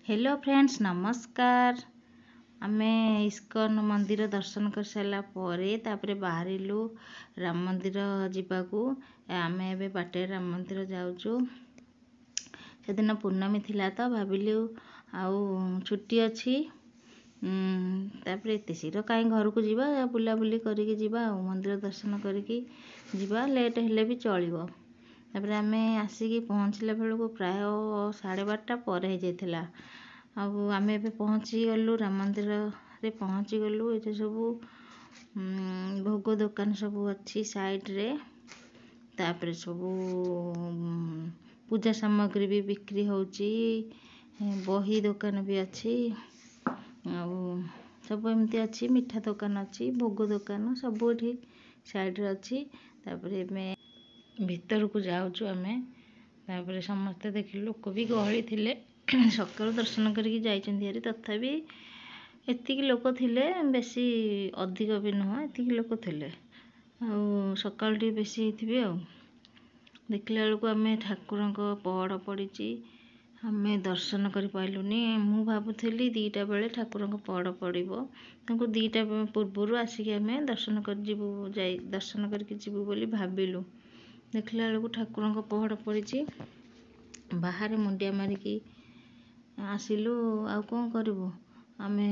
Hello friends नमस्कार। आमे इस्कन मंदिर दर्शन कर सारा तापर बाहरिलु राम मंदिर जीवाकू। आमे एबे बाटे राम मंदिर जाऊचु। से दिन पूर्णमी थिला तो भाविलु आउ छुट्टी अछि तापर एते शीघ्र कहीं घर को जीवा बुला बुली करिके जीवा मंदिर दर्शन करिके जीवा लेट हेले भी चलिबो। तापर आमे आसिकी पहुँचला बेलू प्राय 12:30 पर हो जाइथिला। आमे एबे पहुँची गलु राम मंदिर रे पहुँची गलु। ये सब भोग दुकान सब अच्छी साइड रे। तापर सब पूजा सामग्री भी बिक्री होची। बही दुकान भी अच्छी सब एमती अच्छी। मिठा दुकान अच्छी भोग दुकान सब एठी साइड रे अच्छी। तापर एमे भीतर को जाऊचु आमे। तापर समस्त देखिलु लोक भी गहली थिले। सकाळु दर्शन करिके जाइचंदी हारी तथापि एतिकी लोक थिले बेसी अधिक भी नुह एतिकी लोक थिले। सकाळु टी बेसी हेथिबे देखला बेलକୁ आमे ठाकुरଙ୍କ पहड़ पड़ीची आमे दर्शन करि पाइलुनी। मु भाबुथिली 2टा बेले ठाकुरଙ୍କ पहड़ पड़िबो तांको 2टा पूर्वरु आसिके आमे दर्शन कर जिबु दर्शन करके जिबु बोली भाबिलु। देखला बेलକୁ ठाकुरଙ୍କ पहड़ पड़ीची बाहर मुंडिया मारिकी आसिलु। आउ कौन करिबु आमे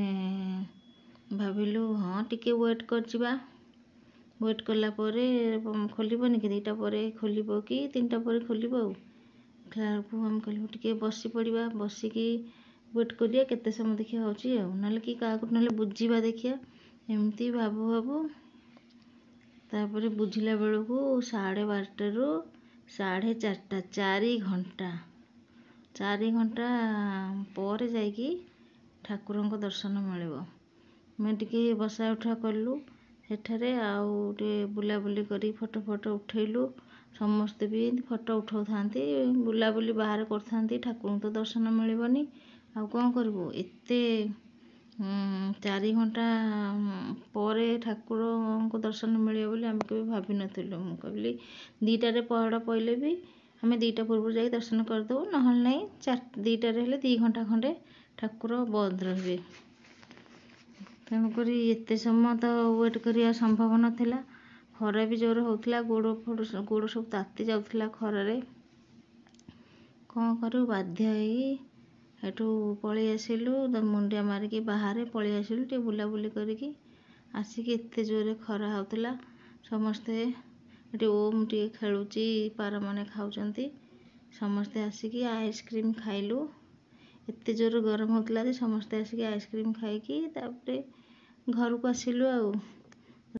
भाविलु हाँ टिके वेट कर जिबा। वेट कला परे खोलिबोनी कि 2टा परे खोलिबो कि 3टा परे खोलिबो। देखला बेलକୁ हम कहलु टिके बसी पड़िबा बसिकी वेट करिया केते समय देखिया होची नले कि काकु नले बुझिबा देखिया एमती भाबु भाबु तापर बुझिला बेलକୁ 12:30 रु 4:30 4 घंटा पर जाइकी ठाकुरଙ୍କ दर्शन मिलिबो। मैं टिके बसा उठा कलु सेठारे आउ टे बुलाबुली करी फोटो उठेलु। समस्ते भी फोटो उठाउ थांती बुलाबुली बाहर कर थांती। ठाकुरଙ୍କୁ तो दर्शन मिलिबनी आउ कौन करबो एते 4 घंटा पर ठाकुरଙ୍କୁ दर्शन मिलियो बोली आमे केबे भाबी नथिलु। मु कहली 2टा रे पहड़ पइले भी आमे 2टा पूर्व जाई दर्शन कर दउ नहल नै 2टा रे हेले 2 घंटा खंडे ठाकुर बंद रहिबे। तेणु करी एते समय तो वेट करिया संभव नथिला। खरा भी जोर होतला गोड़ सब ताती जाउथला खरा रे। कौन करू बाध्य हेई हेठू पळी आसिलु मुंडिया मारिकी बाहर पळी आसिलु टे बुलाबुली करिकी आसिकी एते जोरे खरा होतला। समस्ते एटी ओम टे खेलुची पार माने खाउचंती। समस्ते आसिकी आइसक्रीम खाइलु। एते जोर गरम होतला जे समस्ते आसिकी आइसक्रीम खाइकी तापरे घर को आसिलु।